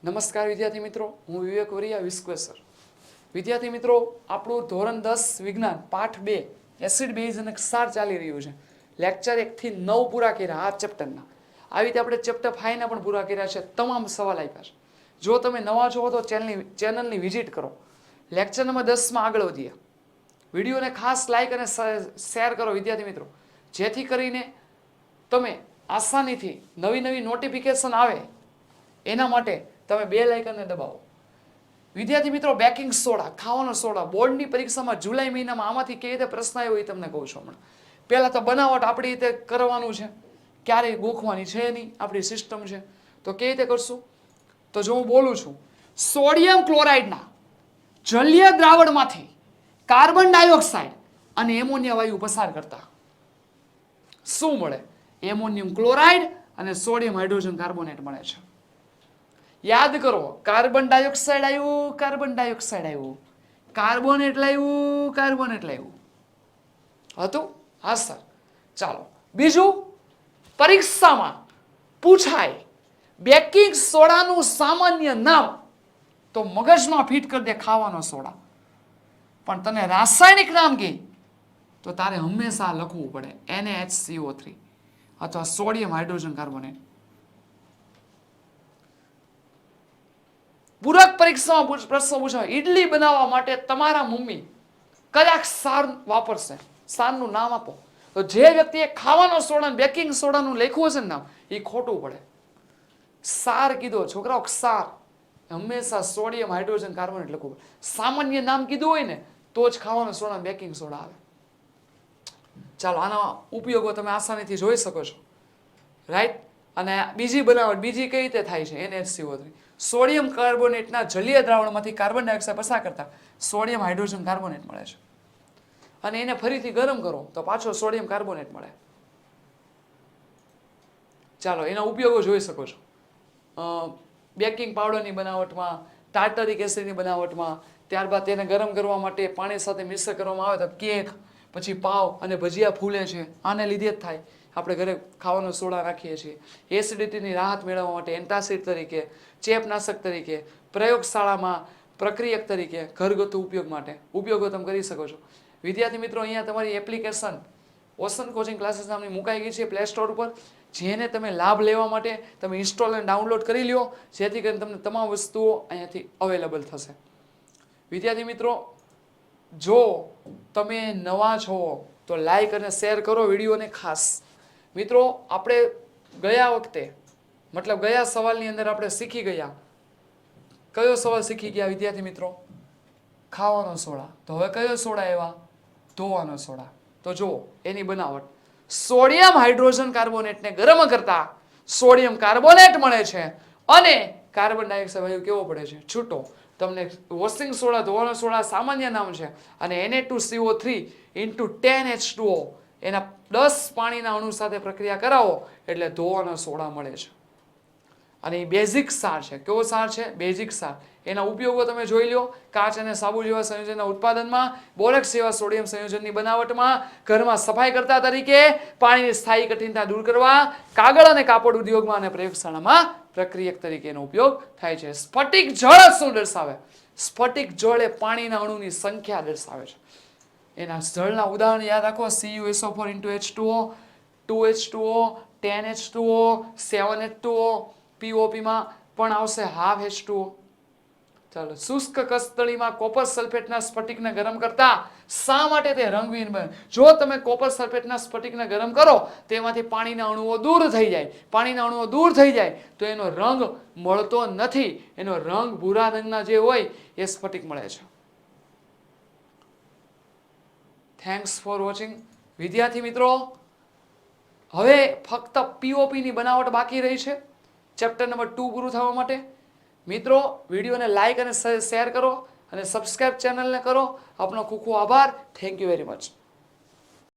નમસ્કાર વિદ્યાર્થી મિત્રો, હું વિવેક વરિયા વિશ્વેસર. વિદ્યાર્થી મિત્રો, આપણું ધોરણ 10 વિજ્ઞાન પાઠ 2 એસિડ બેઝ અને ક્ષાર ચાલી રહ્યું છે. લેક્ચર 1 થી 9 પૂરા કર્યા આ ચેપ્ટરના. આવી રીતે આપણે ચેપ્ટર 5 ના પણ પૂરા કર્યા છે. તમામ સવાલ આપ્યા છે. જો તમે નવા છો તો ચેનલની વિઝિટ કરો. લેક્ચર નંબર 10 માં આગળ વધીએ. વિડીયોને ખાસ લાઈક અને શેર કરો વિદ્યાર્થી મિત્રો, જેથી કરીને તમે આસાનીથી નવી નોટિફિકેશન આવે એના માટે તમે બેલ આઇકનને દબાવો. વિદ્યાર્થી મિત્રો, બેકિંગ સોડા, ખાવાનો સોડા, બોર્ડની પરીક્ષામાં જુલાઈ મહિનામાં આમાંથી કેવી રીતે પ્રશ્ન આવ્યો એ તમને કહું છું હમણાં. પહેલાં તો બનાવટ આપણી રીતે કરવાનું છે, ક્યારેય ગોખવાની છે નહીં, આપણી સિસ્ટમ છે. તો કેવી રીતે કરશું? તો જો હું બોલું છું, સોડિયમ ક્લોરાઇડના જલીય દ્રાવણમાંથી કાર્બન ડાયોક્સાઇડ અને એમોનિયા વાયુ પસાર કરતા શું મળે? એમોનિયમ ક્લોરાઇડ અને સોડિયમ હાઇડ્રોજન કાર્બોનેટ મળે છે. યાદ કરો, કાર્બન ડાયોક્સાઇડ આવ્યું, કાર્બન ડાયોક્સાઇડ આવ્યું, કાર્બોનેટ લાવ્યું, કાર્બોનેટ લાવ્યું હતું. હા સર. ચાલો બીજું, પરીક્ષામાં પૂછાય બેકિંગ સોડાનું સામાન્ય નામ, તો મગજમાં ફિટ કરી દે ખાવાનો સોડા. પણ તને રાસાયણિક નામ કે તો તારે હંમેશા લખવું પડે NaHCO3 અથવા સોડિયમ હાઇડ્રોજન કાર્બોનેટ. પૂરક પરીક્ષામાં પ્રશ્ન પૂછાય, ઈડલી બનાવવા માટે તમારા મમ્મી કયા સાર વાપરશે? સારનું નામ આપો. તો જે વ્યક્તિએ ખાવાનો સોડા બેકિંગ સોડાનું લખ્યું હશે ને નામ, એ ખોટું પડે. સાર કીધો છોકરાઓ, ક્ષાર હંમેશા સોડિયમ હાઇડ્રોજન કાર્બોનેટ લખવું પડે. સામાન્ય નામ કીધું હોય ને તો જ ખાવાનો સોડા બેકિંગ સોડા આવે. ચાલો, આના ઉપયોગો તમે આસાનીથી જોઈ શકો છો, રાઈટ. અને બીજી બનાવટ બીજી કઈ રીતે થાય છે? NaHCO3, સોડિયમ કાર્બોનેટના જલીય દ્રાવણમાંથી કાર્બન ડાયોક્સાઇડ પસાર કરતા સોડિયમ હાઇડ્રોજન કાર્બોનેટ મળે છે. અને એને ફરીથી ગરમ કરો તો પાછો સોડિયમ કાર્બોનેટ મળે. ચાલો, એના ઉપયોગો જોઈ શકો છો. બેકિંગ પાવડરની બનાવટમાં, ટાર્ટરિક એસિડની બનાવટમાં, ત્યારબાદ તેને ગરમ કરવા માટે પાણી સાથે મિક્સ કરવામાં આવે તો કેક, પછી પાવ અને ભજીયા ફૂલે છે. આને લીધે જ થાય. આપણે ઘરે ખાવાનો સોડા રાખીએ છીએ. એસિડિટીની રાહત મેળવવા માટે, એન્ટાસિડ તરીકે, ચેપનાશક તરીકે, પ્રયોગશાળામાં પ્રક્રિયક તરીકે, ઘરગથ્થુ ઉપયોગ માટે ઉપયોગો તમે કરી શકો છો. વિદ્યાર્થી મિત્રો, અહીંયા તમારી એપ્લિકેશન ઓશન કોચિંગ ક્લાસીસ નામની મુકાઈ ગઈ છે પ્લે સ્ટોર ઉપર, જેને તમે લાભ લેવા માટે તમે ઇન્સ્ટોલ અને ડાઉનલોડ કરી લ્યો, જેથી કરીને તમને તમામ વસ્તુઓ અહીંયાથી અવેલેબલ થશે. વિદ્યાર્થી મિત્રો, જો તમે નવા છો તો લાઈક અને શેર કરો વિડીયોને ખાસ. મિત્રો, આપણે ગયા વખતે મતલબ ગયા સવાલની અંદર આપણે શીખી ગયા. કયો સવાલ શીખી ગયા વિદ્યાર્થી મિત્રો? ખાવાનો સોડા. તો હવે કયો સોડા એવા? ધોવાનો સોડા. તો જો એની બનાવટ, સોડિયમ હાઇડ્રોજન કાર્બોનેટને ગરમ કરતા સોડિયમ કાર્બોનેટ મળે છે અને કાર્બન ડાયોક્સાઇડ વાયુ કેવો પડે છે? છૂટો. તમને વોશિંગ સોડા, ધોવાનો સોડા સામાન્ય નામ છે. અને Na2CO3 × 10H2O એના 10 પાણીના અણુ સાથે પ્રક્રિયા કરાવો એટલે ધોવાનો સોડા મળે છે. અને એ બેઝિક સાર છે. કેવો સાર છે? બેઝિક સાર. એના ઉપયોગો તમે જોઈ લો. કાચ અને સાબુ જેવા સંયોજનના ઉત્પાદનમાં, બોરેક્સ જેવા સોડિયમ સંયોજનની બનાવટમાં, ઘરમાં સફાઈ કરતા તરીકે, પાણીની સ્થાયી કઠિનતા દૂર કરવા, કાગળ અને કાપડ ઉદ્યોગમાં અને પ્રયોગશાળામાં પ્રક્રિયક તરીકે એનો ઉપયોગ થાય છે. સ્ફટિક જળ શું દર્શાવે? સ્ફટિક જળ એ પાણીના અણુની સંખ્યા દર્શાવે છે. એના જળના ઉદાહરણ યાદ રાખો. CuSO4 × H2O, 2H2O, 10H2O, 7H2O, POPમાં પણ આવશે ½ H2O. ચાલો, શુષ્ક કસ્તળીમાં કોપર સલ્ફેટના સ્ફટિકને ગરમ કરતા શા માટે તે રંગહીન બને? જો તમે કોપર સલ્ફેટના સ્ફટિકને ગરમ કરો, તેમાંથી પાણીના અણુઓ દૂર થઈ જાય. પાણીના અણુઓ દૂર થઈ જાય તો એનો રંગ મળતો નથી. એનો રંગ ભૂરા રંગના જે હોય એ સ્ફટિક મળે છે. Thanks for watching. વિદ્યાર્થી મિત્રો, હવે ફક્ત POPની બનાવટ બાકી રહી છે ચેપ્ટર નંબર 2 પૂરું થવા માટે. મિત્રો, વિડીયોને લાઈક અને શેર કરો અને સબસ્ક્રાઇબ ચેનલને કરો. આપનો ખૂબ ખૂબ આભાર. Thank you very much.